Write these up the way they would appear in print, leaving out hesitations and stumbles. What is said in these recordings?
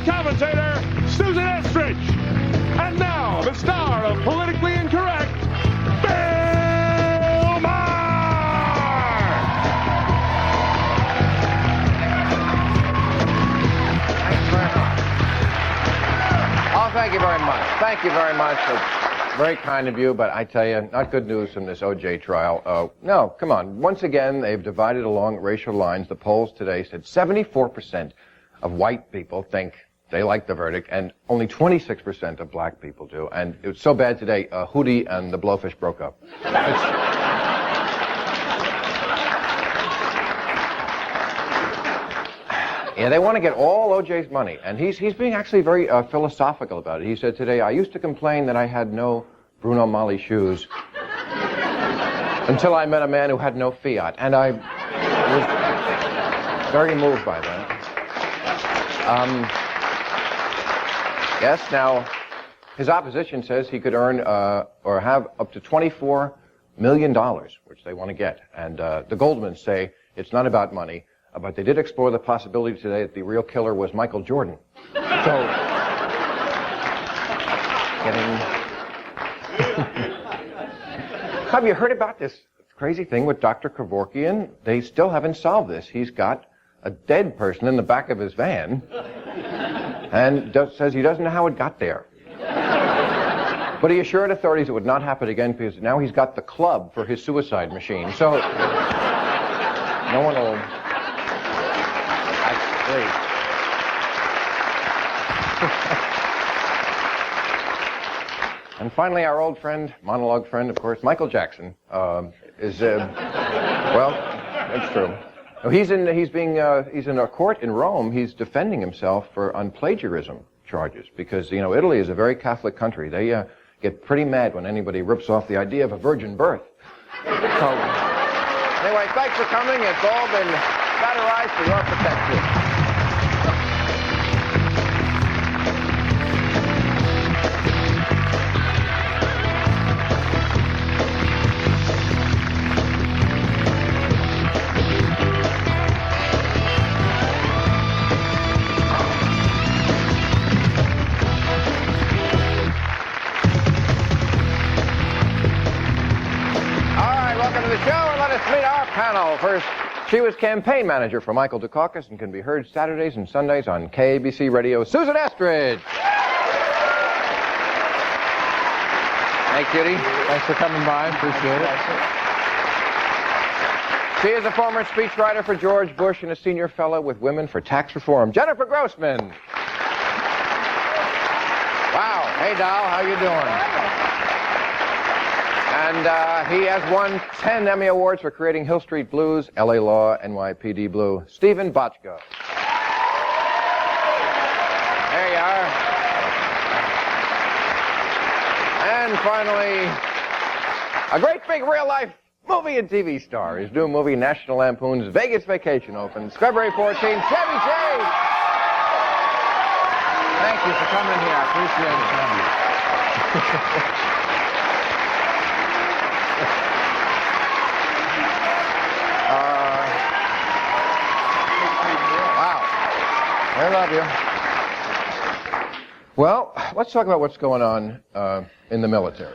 commentator, Susan Estrich. And now, the star of Politically Incorrect, Bill Maher! Thanks very much. Oh, thank you very much. Thank you very much. It's very kind of you, but I tell you, not good news from this O.J. trial. No, come on. Once again, they've divided along racial lines. The polls today said 74% of white people think they like the verdict, and only 26% of black people do. And it was so bad today, Hootie and the Blowfish broke up. Yeah, they want to get all O.J.'s money, and he's being actually very philosophical about it. He said today, I used to complain that I had no Bruno Mali shoes until I met a man who had no Fiat, and I was very moved by that. Yes, now, his opposition says he could earn or have up to $24 million, which they want to get, and the Goldmans say it's not about money. But they did explore the possibility today that the real killer was Michael Jordan. So, Have you heard about this crazy thing with Dr. Kevorkian? They still haven't solved this. He's got a dead person in the back of his van and says he doesn't know how it got there. But he assured authorities it would not happen again because now he's got the club for his suicide machine. So, no one will... And finally, our old friend, monologue friend, of course, Michael Jackson, is, well, that's true. He's in a court in Rome. He's defending himself on plagiarism charges because, you know, Italy is a very Catholic country. They get pretty mad when anybody rips off the idea of a virgin birth. So, anyway, thanks for coming. It's all been satirized for your protection. Panel. First, she was campaign manager for Michael Dukakis and can be heard Saturdays and Sundays on KABC Radio. Susan Estrich. Hey, Kitty. Thanks for coming by. Appreciate it. She is a former speechwriter for George Bush and a senior fellow with Women for Tax Reform. Jennifer Grossman. Wow. Hey, doll. How you doing? And he has won 10 Emmy Awards for creating Hill Street Blues, L.A. Law, NYPD Blue. Stephen Bochco. There you are. And finally, a great big real-life movie and TV star. His new movie, National Lampoon's Vegas Vacation, opens February 14th. Chevy Chase! Thank you for coming here. I appreciate it. I love you. Well, let's talk about what's going on in the military.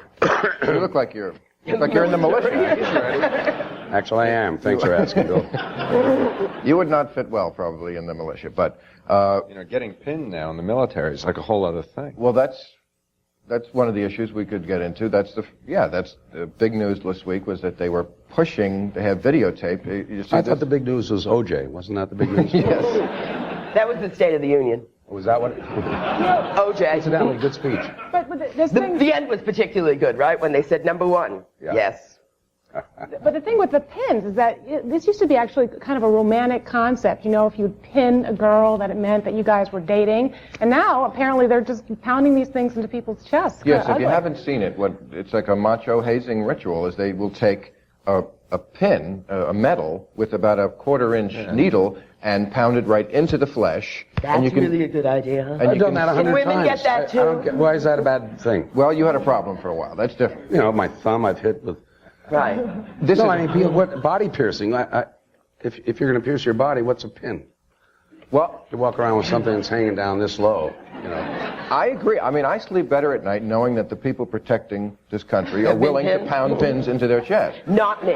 You look like you're in the militia. Actually, I am. Thanks for asking, Bill. You would not fit well, probably, in the militia, but... getting pinned now in the military is like a whole other thing. Well, that's one of the issues we could get into. That's the big news this week was that they were pushing, they have videotape. I thought the big news was O.J. Wasn't that the big news? Yes. That was the State of the Union. Was that what? O.J. Incidentally, good speech. But the end was particularly good, right? When they said number one. Yeah. Yes. But the thing with the pins is that this used to be actually kind of a romantic concept. You know, if you'd pin a girl, that it meant that you guys were dating. And now, apparently, they're just pounding these things into people's chests. Yes, if you haven't seen it, it's like a macho hazing ritual, is they will take a pin, a metal, with about a quarter-inch needle, and pound it right into the flesh. That's really a good idea, huh? I've done that 100 times. Women get that, too. Why is that a bad thing? Well, you had a problem for a while. That's different. You know, my thumb I've hit with... Right. I mean, what body piercing? If you're going to pierce your body, what's a pin? Well, You walk around with something that's hanging down this low, you know. I agree. I mean, I sleep better at night knowing that the people protecting this country are Have been willing to pinned? pound pins into their chest. Not me.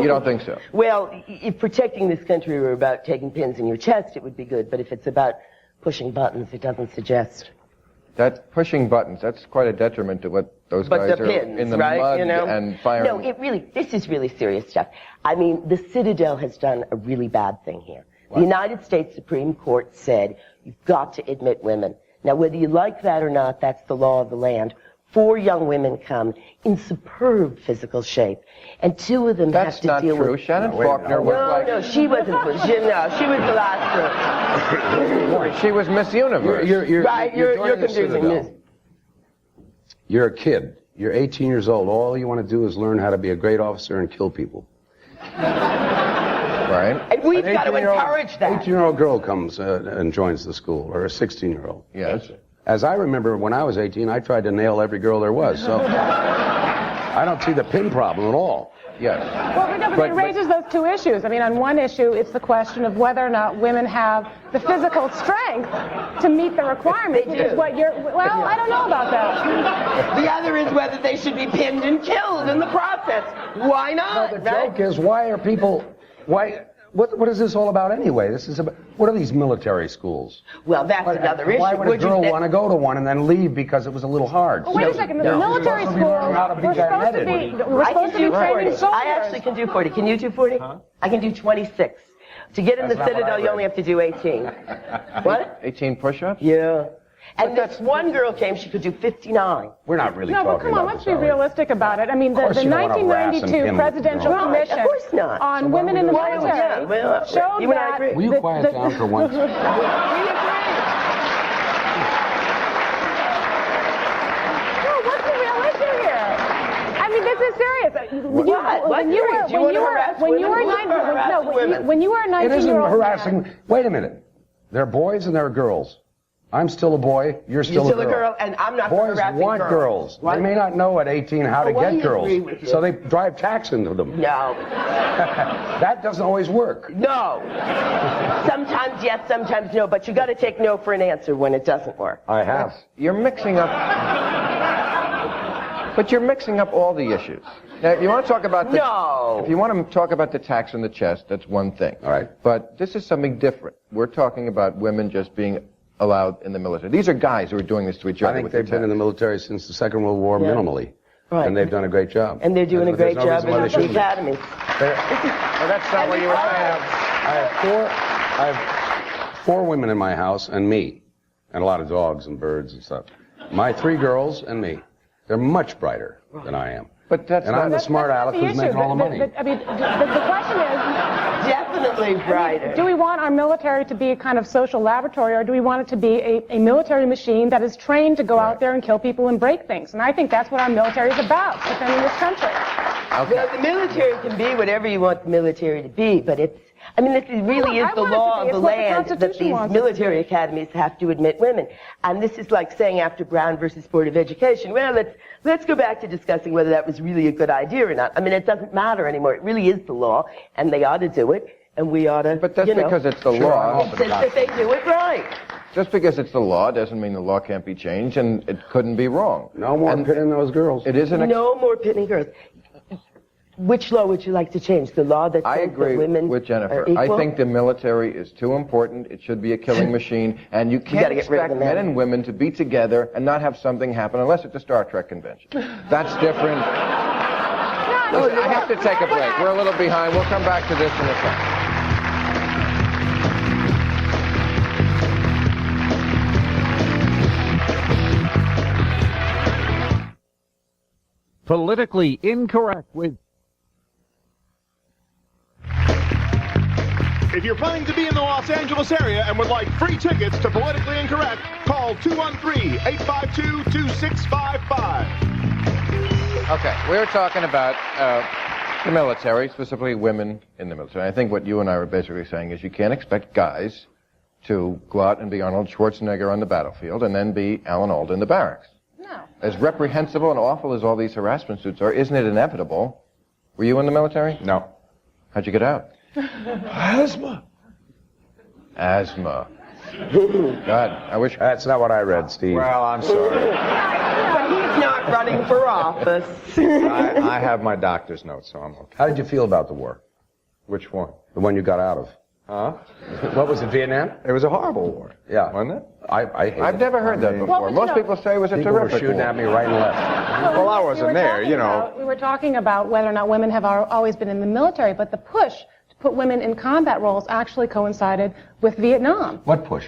You don't think so? Well, if protecting this country were about taking pins in your chest, it would be good. But if it's about pushing buttons, it doesn't suggest. That pushing buttons, that's quite a detriment to what those But guys the are pins, in the right? mud You know? and firing. No, this is really serious stuff. I mean, the Citadel has done a really bad thing here. The United States Supreme Court said you've got to admit women. Now, whether you like that or not, that's the law of the land. 4 young women come in superb physical shape, and 2 of them That's have to not deal true. with... Shannon No, wait, Faulkner no. was No, like... no, she wasn't. She was the last girl. She was Miss Universe. Right, you're joining the confusing Citadel. this. You're a kid. You're 18 years old. All you want to do is learn how to be a great officer and kill people. Right? And we've got to encourage that. 18-year-old girl comes and joins the school, or a 16-year-old. Yes. As I remember, when I was 18, I tried to nail every girl there was. So I don't see the pin problem at all. Yes. Well, no, but it raises those 2 issues. I mean, on one issue, it's the question of whether or not women have the physical strength to meet the requirements, They which is do. what you're... Well, I don't know about that. The other is whether they should be pinned and killed in the process. Why not? The right? joke is, why are people... What is this all about anyway? This is about... What are these military schools? Well, that's another issue. Why would a girl want to go to one and then leave because it was a little hard? Well, wait a second. The military school, we're supposed to be training soldiers. I actually can do 40. Can you do 40? Huh? I can do 26. To get in the Citadel, you only have to do 18. What? 18 push-ups? Yeah. And this one girl came, she could do 59. We're not really No, but talking come on, about let's this, be are we? realistic about it. I mean, the course you don't wanna harass 1992 and pin Presidential girls. Commission Of course not. on women in the Well, military yeah, well, showed you and I that... agree. Will you quiet down for once? We agree. No, what's the real issue here? I mean, this is serious. What? When you were, Do you want to harass when you were women? nine, Who's harassing no, women? when you were a It isn't 19-year-old harassing. Wait a minute. There are boys and there are girls. I'm still a boy. You're still You're still a girl, and I'm not Boys harassing want girls. What? They may not know at 18 how to Oh, I get girls, agree with you. so they drive tax into them. No. That doesn't always work. No. Sometimes yes, sometimes no, but you got to take no for an answer when it doesn't work. I have. You're mixing up... But you're mixing up all the issues. Now, if you want to talk about the... No. If you want to talk about the tax in the chest, that's one thing. All right. But this is something different. We're talking about women just being allowed in the military. These are guys who are doing this to each I other. think with they've been in the military since the Second World War minimally. Right. And they've done a great job. And they're doing a great There's no job reason why in they the shouldn't be. academy. Well, that's not what you were saying. I have 4 women in my house and me, and a lot of dogs and birds and stuff. My 3 girls and me. They're much brighter than I am. But that's And not... I'm the smart aleck who's making all the money. I mean, the question is... Definitely brighter. Do we want our military to be a kind of social laboratory, or do we want it to be a military machine that is trained to go out there and kill people and break things? And I think that's what our military is about, defending this country. Okay. Well, the military can be whatever you want the military to be, but it's, I mean, this really is I the want it to law be. of the It's what the land that Constitution these wants it to military be. academies have to admit women. And this is like saying after Brown versus Board of Education, well, let's go back to discussing whether that was really a good idea or not. I mean, it doesn't matter anymore. It really is the law, and they ought to do it, and we ought to, But that's because it's the law. since that they do it right. Just because it's the law doesn't mean the law can't be changed, and it couldn't be wrong. No more And pitting those girls. It isn't... No more pitting girls. Which law would you like to change? The law that I says agree that women with Jennifer. are equal? I think the military is too important. It should be a killing machine. And you can't gotta get rid of expect the men. men and women to be together and not have something happen unless it's a Star Trek convention. That's different. Listen, I have to take a break. We're a little behind. We'll come back to this in a second. Politically incorrect with... If you're planning to be in the Los Angeles area and would like free tickets to Politically Incorrect, call 213-852-2655. Okay, we're talking about the military, specifically women in the military. I think what you and I were basically saying is you can't expect guys to go out and be Arnold Schwarzenegger on the battlefield and then be Alan Alda in the barracks. No. As reprehensible and awful as all these harassment suits are, isn't it inevitable? Were you in the military? No. How'd you get out? Asthma. Asthma. God, I wish. That's not what I read, Steve. Well, I'm sorry. But he's not running for office. I have my doctor's note, so I'm okay. How did you feel about the war? Which one? The one you got out of? Huh? What was it, Vietnam? It was a horrible war. Yeah. Wasn't it? I hate I've it. never heard that before. but Most people say it was a People were terrific shooting war. at me right and left. Well, I wasn't there, you know. We were talking about whether or not women have always been in the military, but the push to put women in combat roles actually coincided with Vietnam. What push?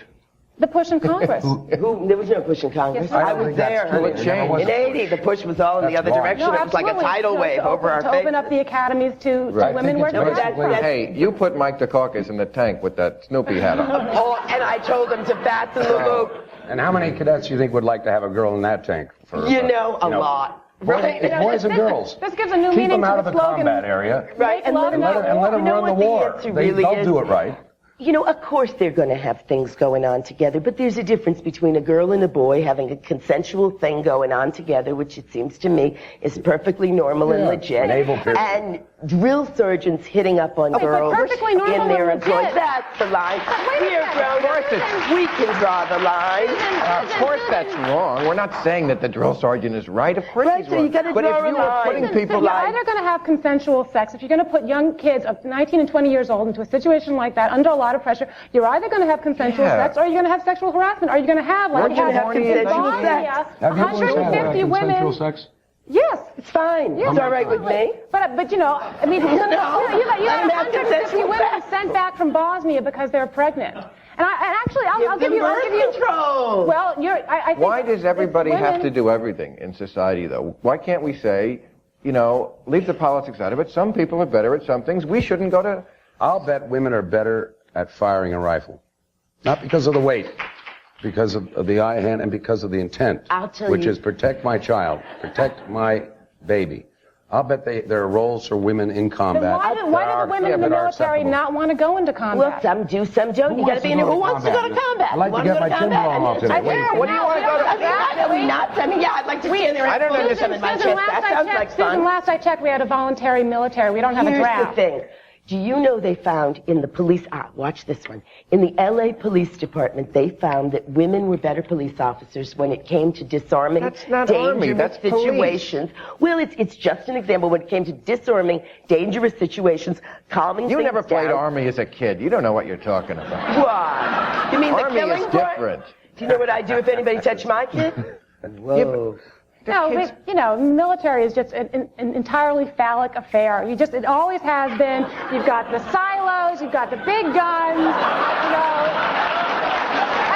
The push in Congress. There was no push in Congress. Yes, I there was was. there, honey. It changed. In 80, the push was all in the That's other wrong. direction. It was like a tidal wave over our to faces. open up the academies to Right. women where No, that's- Hey, you put Mike Dukakis in the tank with that Snoopy hat on. Oh, and I told them to fasten the loop. And how many cadets do you think would like to have a girl in that tank? For, You know, a lot. Right? It's boys and girls. This gives a new Keep meaning them out to of the the slogan. combat area. Right, and let them Love know. And let them You know run the what the war. answer really They'll is? do it right. You know, of course they're going to have things going on together, but there's a difference between a girl and a boy having a consensual thing going on together, which it seems to me is perfectly normal and legit. Naval period. And drill sergeants hitting up on but girls perfectly normal in their and legit. employ. That's the line. wait a We are minute. grown-ups. We can draw the line. Of course that's wrong. We're not saying that the drill sergeant is right. Of course Right, he's so wrong. you gotta But draw if a you were line. putting Listen, people You're like... either going to have consensual sex, if you're going to put young kids of 19 and 20 years old into a situation like that under a lot of pressure, you're either going to have consensual Yeah. sex or you're going to have sexual harassment. Or you're going to have, like Weren't we you had horny in at consensual 19? sex? Bosnia, 150 women. sex? Yes. It's fine. It's all right with me. But you know, I mean, you got Let 'em have 150 consensual women sex. sent back from Bosnia because they're pregnant. And actually, I'll give you. Control. Well, I think Why does everybody women- have to do everything in society, though? Why can't we say, you know, leave the politics out of it? Some people are better at some things. We shouldn't go to... I'll bet women are better at firing a rifle. Not because of the weight, because of the eye hand and because of the intent. I'll tell which you- is protect my child, protect my baby. I'll bet there are roles for women in Then combat. why do the women in the military not want to go into combat? Well, some do, some don't. You got to be in it. Who wants to go to combat? I'd like to get my Tim Long off today. What do you want to go to? I mean, not. I mean, yeah, I'd like to stand there and don't put understand. them in my Susan, chest. That sounds like fun. last I checked, we had a voluntary military. We don't have a Here's draft. the thing. Do you know they found in the police, watch this one, in the LA Police Department, they found that women were better police officers when it came to disarming That's not dangerous Army, that's police. situations. Well, it's just an example when it came to disarming dangerous situations, calming You things never played down. Army as a kid. You don't know what you're talking about. What? You mean Army the killing is part? different. Do you know what I'd do if anybody touched my kid? Whoa. No, but, you know, military is just an entirely phallic affair. It always has been. You've got the silos, you've got the big guns, you know.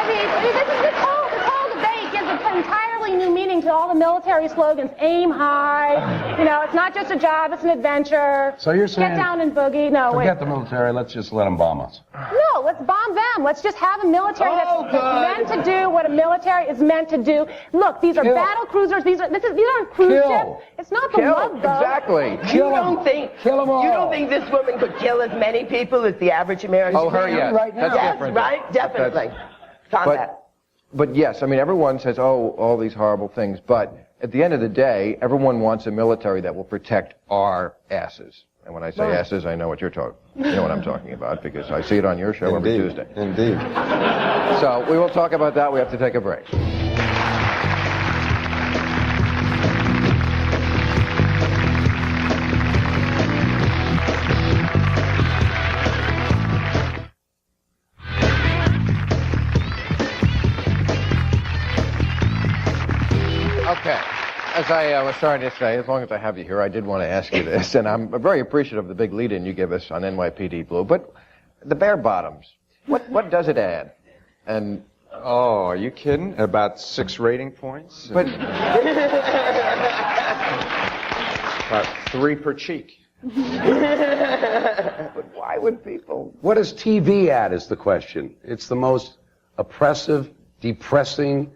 I mean, this whole debate gives an entirely new meaning to all the military slogans. Aim high, you know, it's not just a job, it's an adventure. So you're saying- Get down and boogie. No, wait. Forget the military, let's just let them bomb us. No, let's bomb them. Let's just have a military that's meant to do what a military is meant to do. Look, these are Kill. battle cruisers. These aren't cruise Kill. ships. It's not the Kill. love boat. Exactly. You don't think Kill 'em all. You don't think this woman could kill as many people as the average American? Oh, her, man? yes. right now. That's Yes, different. right? Definitely. Combat. But yes, I mean, everyone says, oh, all these horrible things. But at the end of the day, everyone wants a military that will protect our asses. And when I say asses, I know what you're talking. You know what I'm talking about because I see it on your show every Tuesday. Indeed. So we will talk about that. We have to take a break. Okay. As I was starting to say, as long as I have you here, I did want to ask you this, and I'm very appreciative of the big lead-in you give us on NYPD Blue. But the bare bottoms, what does it add? And Oh, are you kidding? About 6 rating points? but About 3 per cheek. but why would people? What does TV add is the question. It's the most oppressive, depressing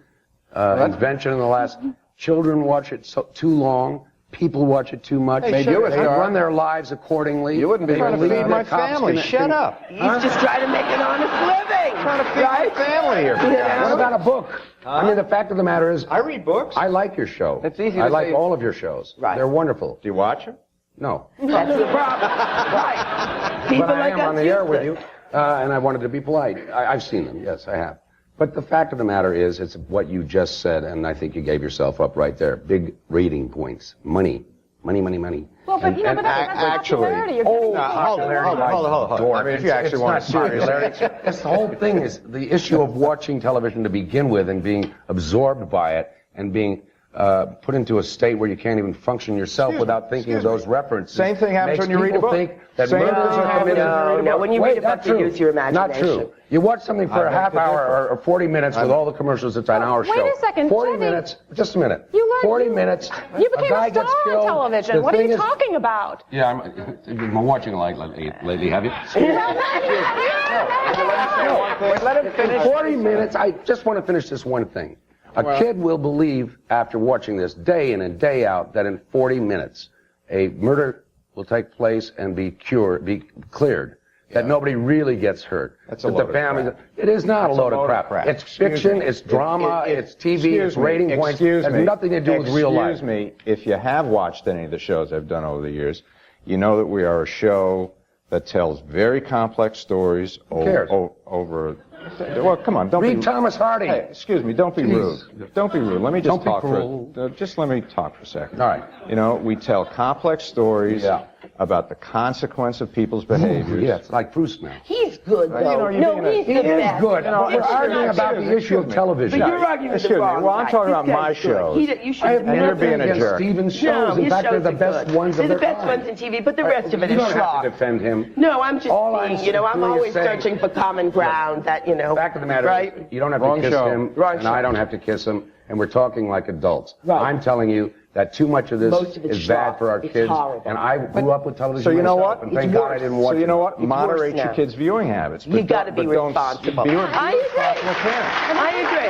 invention in the last... Children watch it too long. People watch it too much. Hey, you a they star. run their lives accordingly. You wouldn't be They trying to believe feed that my cops family. can- Shut up. He's just trying to make an honest living. Trying to feed my family here. What about a book? I mean, the fact of the matter is, I read books. I like your show. It's easy I to like say- all of your shows. Right. They're wonderful. Do you watch them? No. That's the problem. Right. People But I like am us on the air with useless. you. And I wanted to be polite. I've seen them, yes, I have. But the fact of the matter is, it's what you just said, and I think you gave yourself up right there. Big rating points. Money. Money, money, money. Well, but you know, but that's popularity. You're getting Hold on. I mean, if you actually want to popularity. That's the whole thing is the issue of watching television to begin with and being absorbed by it and being put into a state where you can't even function yourself without thinking of those references. Same thing happens when you read a book. Think that murders are committed. No, when you read a book, you use your imagination. Not true. You watch something for a half hour or 40 minutes with all the commercials. It's an hour show. Wait a second, 40 Chevy, minutes. Just a minute. You learned 40 minutes. You became guy a star gets on killed. television. The What are thing you is- talking about? Yeah, I'm watching like lately. Have you? Wait, let him finish. 40 minutes. I just want to finish this one thing. A kid will believe, after watching this day in and day out, that in 40 minutes, a murder will take place and be cleared. That nobody really gets hurt. That's a that load the family. of crap. It is not a load of crap. crap. It's fiction. It's drama. It's TV. It's rating points. It has nothing to do with real life. Excuse me, if you have watched any of the shows I've done over the years, you know that we are a show that tells very complex stories over. Well, come on, don't Read be. Thomas Hardy. Hey, excuse me, don't be rude. Don't be rude. Let me just Don't be talk cruel. just let me talk for a second. All right. You know, we tell complex stories about the consequence of people's behaviors. Yeah, it's like Bruce now. He's good, though. You know, you're no, being a- he's He the is best. good. But we're arguing about the issue of television. But you're arguing with the Excuse me. wrong Well, I'm guy. talking This about my guy's good. shows. You should I have And you're being a against jerk. Stephen's shows. No, In his fact, they're shows the are best good. ones They're of the their best kind. ones in TV, but the rest of it You is don't have schlock. to defend him. No, I'm just All I'm saying, I'm doing is always saying- searching for common ground that, The fact of the matter right? is, you don't have Wrong to kiss show. him, Wrong and show. I don't have to kiss him, and we're talking like adults. Right. I'm telling you that too much of this Most of it's is bad schlock. for our It's kids, horrible. and I grew up with television So you know myself, what? and thank It's God I worse. didn't watch So you know it. what? It's Moderate worse your now. kids' viewing habits. You got to be but don't responsible. be I agree. I agree.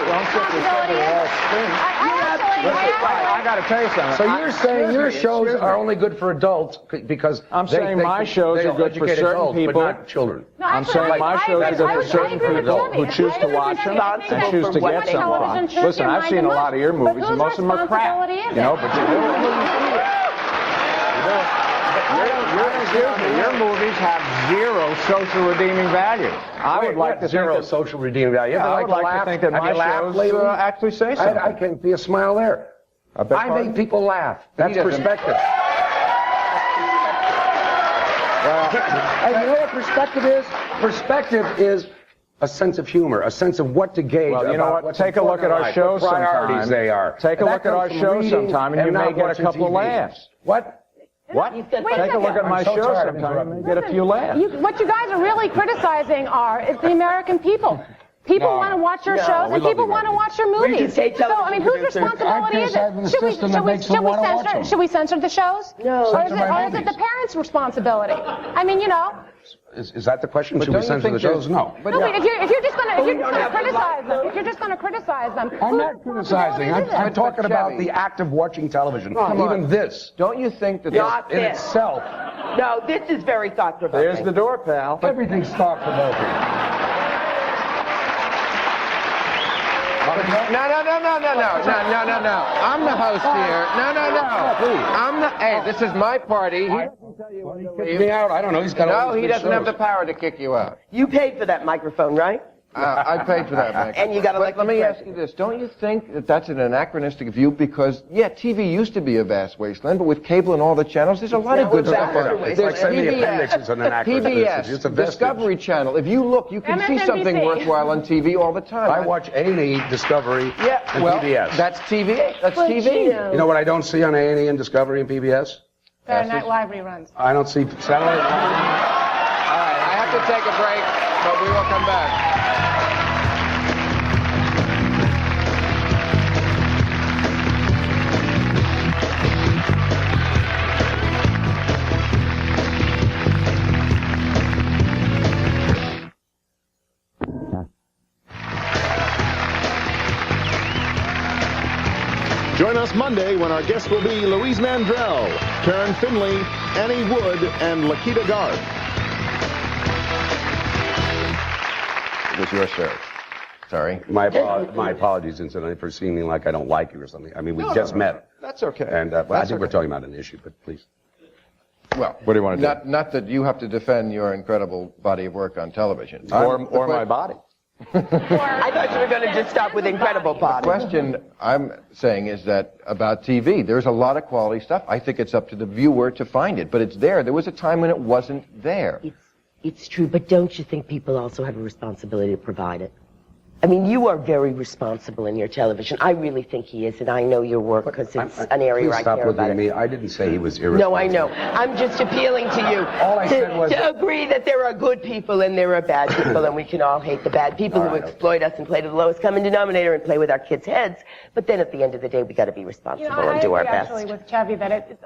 I got to tell you something. So you're saying your shows are only good for adults because I'm saying my shows are good for educate certain adults, people. but not children. No, I'm actually, saying my shows are good for certain people who choose to watch them and choose to get some from. Listen, I've seen a lot of your movies, and most of them are crap. You know, but your movies have zero social redeeming value. I would like to zero think that, social redeeming value. I would like to think that Have my you laughed shows lately? actually say something. I can see a smile there. I beg I pardon? make people laugh. That's doesn't. perspective. And you know what perspective is? Perspective is a sense of humor, a sense of what to gauge. Well, you know about what? what's Take a look important at in our life, shows what priorities sometime. they are. Take a And look that at our comes from shows reading sometime, and you not may get a watching couple of TV. laughs. What? What? You said- Wait a Take a look at second. my I'm so shows tired of sometime, you may interrupting. get a few laughs. What you guys are really criticizing is the American people. People No. want to watch your No, shows, we and love people the want to American watch your We movies. can say So, I mean, whose television producers. responsibility is criticizing the it? system that makes them wanna watch them. Should we censor the shows? No. Or is Censor my it the movies. parents' responsibility? I mean, Is that the question? Should we don't you censor the think shows? No. But no, wait, if you're just going we don't to have to criticize like them, if you're just going to criticize them, I'm whose not criticizing. responsibility is it? I'm talking about Chevy. the act of watching television. Come on. Even this, Don't you think that Not in this. itself, No, this is very thought-provoking. There's the door, pal. everything's thought-provoking. No. I'm the host here. No. Hey, this is my party. Kick me out. I don't know. He's got all No, these he good doesn't have the shows. power to kick you out. You paid for that microphone, right? I paid for that, Mac. And you got But elected let me president. ask you this. Don't you think that that's an anachronistic view? Because, yeah, TV used to be a vast wasteland, but with cable and all the channels, there's a lot of Now good it's stuff on a it. wasteland. There's It's like saying the appendix is an anachronism. It's a PBS, vestige. Discovery Channel. If you look, you can see MSNBC. something worthwhile on TV all the time. I watch A&E, Discovery, Yeah, and well, PBS. that's TV. That's But, TV. You know what I don't see on A&E and Discovery and PBS? Saturday Night Live reruns. I don't see satellite. All right, I have to take a break, but we will come back. Join us Monday when our guests will be Louise Mandrell, Karen Finley, Annie Wood, and Lakita Garth. It was your show. Sorry. My apologies, incidentally, for seeming like I don't like you or something. I mean, we just met. That's okay. And I think we're talking about an issue, but please. Well, What do you want to do? Not that you have to defend your incredible body of work on television. Or my body. I thought you were going to just stop with incredible The body. question I'm saying is that about TV, there's a lot of quality stuff. I think it's up to the viewer to find it, but it's there. There was a time when it wasn't there. It's true, but don't you think people also have a responsibility to provide it? I mean, you are very responsible in your television. I really think he is, and I know your work because it's an area Please I stop care looking about. at me. I didn't say he was irresponsible. No, I know. I'm just appealing to you All I said was to agree that there are good people and there are bad people, and we can all hate the bad people who exploit us and play to the lowest common denominator and play with our kids' heads. But then at the end of the day, we got to be responsible and do our best. Actually, with Chevy, that it's